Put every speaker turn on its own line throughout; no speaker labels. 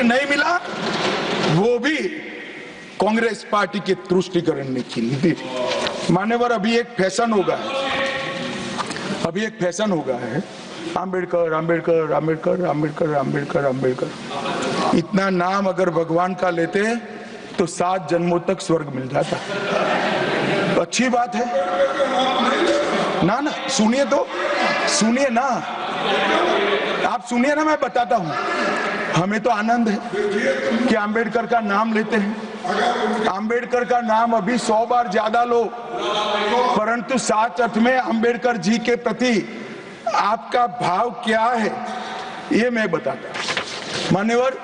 नहीं मिला, वो भी कांग्रेस पार्टी के तुष्टीकरण की नीति थी। मान्यवर, अभी एक फैशन हो गया है, आम्बेडकर आम्बेडकर आम्बेडकर आम्बेडकर आम्बेडकर आम्बेडकर। इतना नाम अगर भगवान का लेते तो 7 जन्मों तक स्वर्ग मिल जाता। तो अच्छी बात है ना। ना सुनिए तो, सुनिए ना, आप सुनिए ना, मैं बताता हूं। हमें तो आनंद है कि आम्बेडकर का नाम लेते हैं। आम्बेडकर का नाम अभी 100 बार ज्यादा लो, परंतु सच अर्थ में आम्बेडकर जी के प्रति आपका भाव क्या है ये मैं बताता हूं। मान्यवर,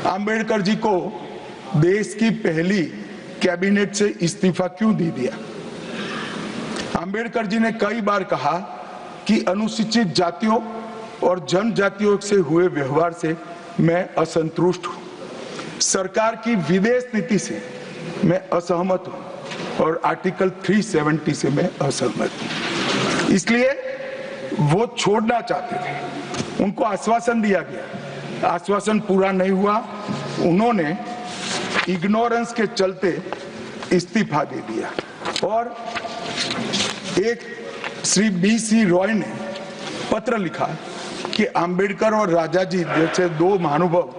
आम्बेडकर जी को देश की पहली कैबिनेट से इस्तीफा क्यों दे दिया? आम्बेडकर जी ने कई बार कहा कि अनुसूचित जातियों और जनजातियों से हुए व्यवहार से मैं असंतुष्ट हूं, सरकार की विदेश नीति से मैं असहमत हूं और आर्टिकल 370 से मैं असहमत हूं। इसलिए वो छोड़ना चाहते थे। उनको आश्वासन दिया गया, आश्वासन पूरा नहीं हुआ। उन्होंने इग्नोरेंस के चलते इस्तीफा दे दिया और एक श्री BC रॉय ने पत्र लिखा कि आम्बेडकर और राजा जी जैसे 2 महानुभाव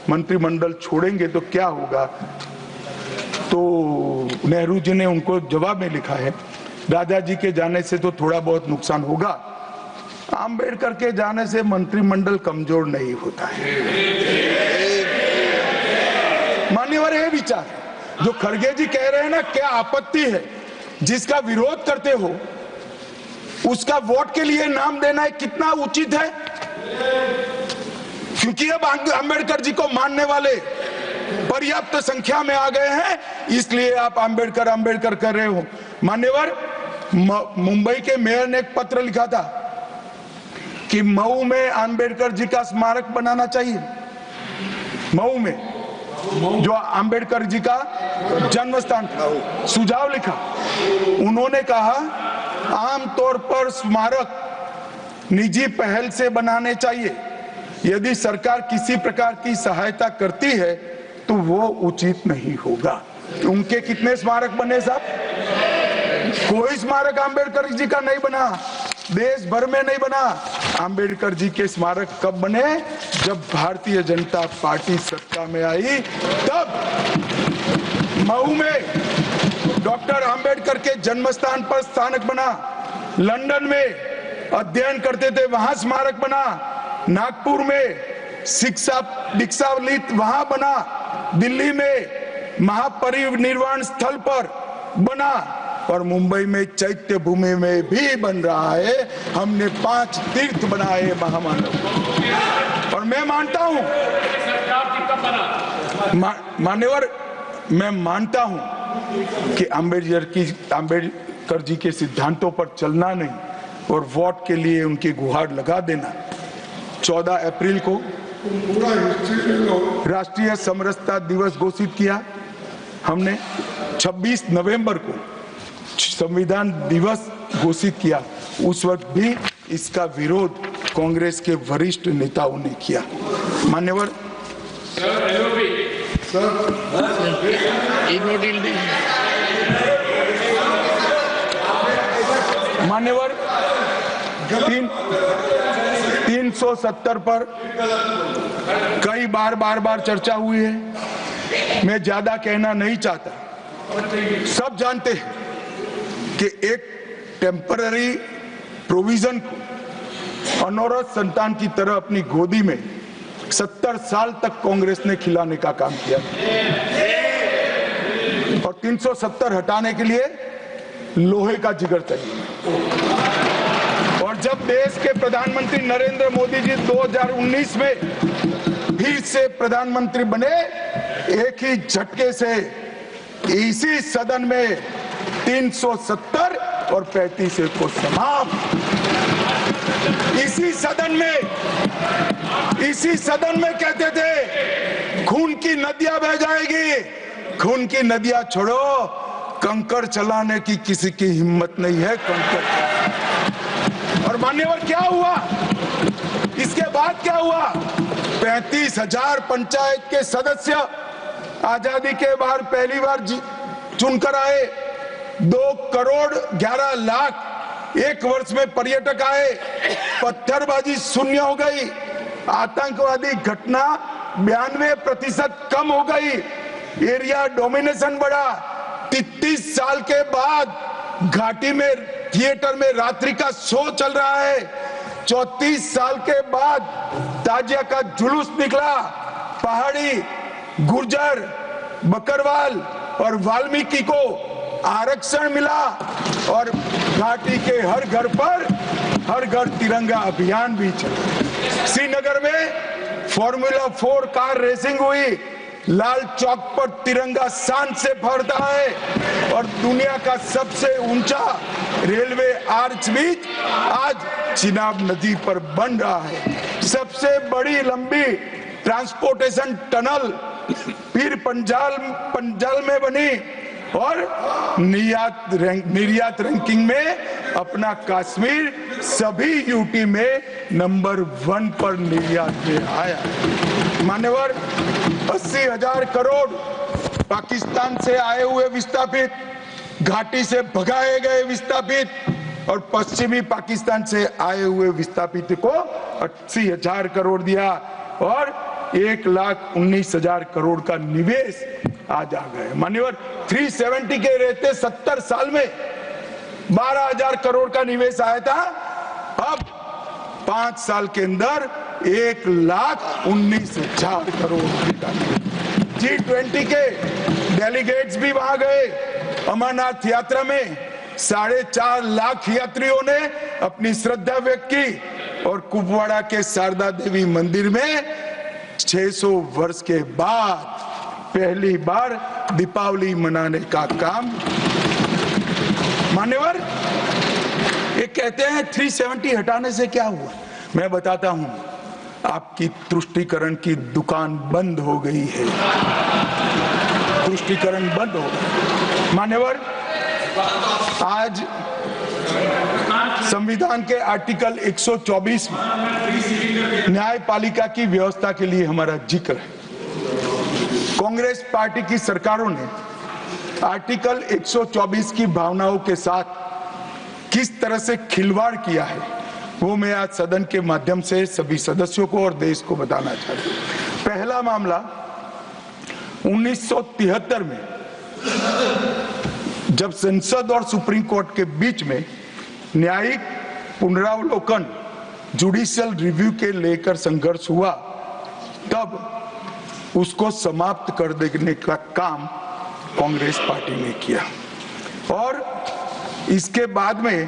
मंत्रिमंडल छोड़ेंगे तो क्या होगा। तो नेहरू जी ने उनको जवाब में लिखा है, राजा जी के जाने से तो थोड़ा बहुत नुकसान होगा, आम्बेडकर के जाने से मंत्रिमंडल कमजोर नहीं होता है। मान्यवर, ये विचार जो खड़गे जी कह रहे हैं ना, क्या आपत्ति है? जिसका विरोध करते हो उसका वोट के लिए नाम देना कितना उचित है? क्योंकि अब आम्बेडकर जी को मानने वाले पर्याप्त संख्या में आ गए हैं, इसलिए आप आम्बेडकर आम्बेडकर कर रहे हो। मान्यवर, मुंबई के मेयर ने एक पत्र लिखा था कि मऊ में आम्बेडकर जी का स्मारक बनाना चाहिए। मऊ में जो आम्बेडकर जी का जन्म स्थान था, सुझाव लिखा। उन्होंने कहा आमतौर पर स्मारक निजी पहल से बनाने चाहिए। यदि सरकार किसी प्रकार की सहायता करती है तो वो उचित नहीं होगा। उनके कितने स्मारक बने साहब? कोई स्मारक आम्बेडकर जी का नहीं बना, देश भर में नहीं बना। आम्बेडकर जी के स्मारक कब बने? जब भारतीय जनता पार्टी सत्ता में आई, तब मऊ में डॉक्टर आम्बेडकर के जन्म स्थान पर स्मारक बना, लंदन में अध्ययन करते थे वहां स्मारक बना, नागपुर में शिक्षा दीक्षावलित वहां बना, दिल्ली में महापरिनिर्वाण स्थल पर बना और मुंबई में चैत्य भूमि में भी बन रहा है। हमने 5 तीर्थ बनाए महामानव। और मैं मानता हूं मान्यवर, मैं मानता हूं कि आम्बेडकर जी के सिद्धांतों पर चलना नहीं और वोट के लिए उनकी गुहार लगा देना। 14 अप्रैल को राष्ट्रीय समरसता दिवस घोषित किया हमने, 26 नवंबर को संविधान दिवस घोषित किया। उस वक्त भी इसका विरोध कांग्रेस के वरिष्ठ नेताओं ने किया। मान्यवर, मान्यवर, 370 पर कई बार चर्चा हुई है। मैं ज्यादा कहना नहीं चाहता। सब जानते हैं कि एक टेम्पररी प्रोविजन को अनौरत संतान की तरह अपनी गोदी में 70 साल तक कांग्रेस ने खिलाने का काम किया और 370 हटाने के लिए लोहे का जिगर चाहिए। और जब देश के प्रधानमंत्री नरेंद्र मोदी जी 2019 में फिर से प्रधानमंत्री बने, एक ही झटके से इसी सदन में 370 और 35 को समाप्त। इसी सदन में कहते थे खून की नदियां बह जाएगी। खून की नदियां छोड़ो, कंकड़ चलाने की किसी की हिम्मत नहीं है। कंकड़। और मान्यवर, क्या हुआ? इसके बाद क्या हुआ? 35,000 पंचायत के सदस्य आजादी के बाद पहली बार चुनकर आए। 2 करोड़ 11 लाख एक वर्ष में पर्यटक आए। पत्थरबाजी शून्य हो गई। आतंकवादी घटना 92% कम हो गई। एरिया डोमिनेशन बढ़ा। 33 साल के बाद घाटी में थिएटर में रात्रि का शो चल रहा है। 34 साल के बाद ताजिया का जुलूस निकला। पहाड़ी, गुर्जर, बकरवाल और वाल्मीकि को आरक्षण मिला और घाटी के हर घर पर हर घर तिरंगा अभियान भी चला। श्रीनगर में फॉर्मूला 4 कार रेसिंग हुई। लाल चौक पर तिरंगा शान से फहरता है और दुनिया का सबसे ऊंचा रेलवे आर्च भी आज चिनाब नदी पर बन रहा है। सबसे बड़ी लंबी ट्रांसपोर्टेशन टनल फिर पंजाल में बनी और निर्यात रैंकिंग में अपना कश्मीर सभी यूटी में नंबर 1 पर निर्यात में आया। मान्यवर, 80,000 करोड़ पाकिस्तान से आए हुए विस्थापित, घाटी से भगाए गए विस्थापित और पश्चिमी पाकिस्तान से आए हुए विस्थापित को 80,000 करोड़ दिया और 1,19,000 करोड़ का निवेश आज आ गए। मान्यवर, 370 के रहते 70 साल में 12,000 करोड़ का निवेश आया था। अब 5 साल के अंदर 1,19,000 करोड़ का। G20 के डेलीगेट्स भी वहां गए। अमरनाथ यात्रा में 4.5 लाख यात्रियों ने अपनी श्रद्धा व्यक्त की और कुपवाड़ा के शारदा देवी मंदिर में 600 वर्ष के बाद पहली बार दीपावली मनाने का काम। मान्यवर, ये कहते हैं 370 हटाने से क्या हुआ। मैं बताता हूं, आपकी तुष्टीकरण की दुकान बंद हो गई है। तुष्टीकरण बंद हो गई। मान्यवर, आज संविधान के आर्टिकल 124 में न्यायपालिका की व्यवस्था के लिए हमारा जिक्र है। कांग्रेस पार्टी की सरकारों ने आर्टिकल 124 की भावनाओं के साथ किस तरह से खिलवाड़ किया है, वो मैं आज सदन के माध्यम से सभी सदस्यों को और देश को बताना चाहता हूं। पहला मामला 1973 में जब संसद और सुप्रीम कोर्ट के बीच में न्यायिक पुनरावलोकन जुडिशियल रिव्यू के लेकर संघर्ष हुआ, तब उसको समाप्त कर देने का काम कांग्रेस पार्टी ने किया और इसके बाद में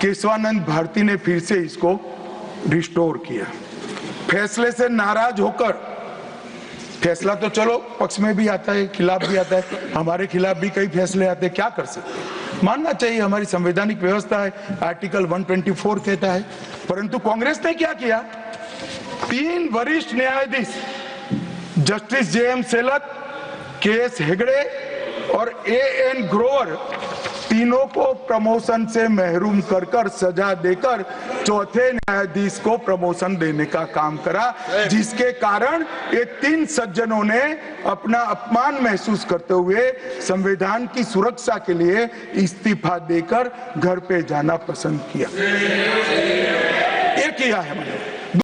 केशवानंद भारती ने फिर से इसको रिस्टोर किया। फैसले से नाराज होकर, फैसला तो चलो पक्ष में भी आता है, खिलाफ भी आता है, हमारे खिलाफ भी कई फैसले आते हैं, क्या कर सकते हैं, मानना चाहिए, हमारी संवैधानिक व्यवस्था है, आर्टिकल 124 कहता है। परंतु कांग्रेस ने क्या किया, 3 वरिष्ठ न्यायाधीश जस्टिस JM सेलत, KS हेगड़े और AN ग्रोवर, तीनों को प्रमोशन से महरूम कर सजा देकर चौथे न्यायाधीश को प्रमोशन देने का काम करा, जिसके कारण ये 3 सज्जनों ने अपना अपमान महसूस करते हुए संविधान की सुरक्षा के लिए इस्तीफा देकर घर पे जाना पसंद किया। ये किया है मैंने।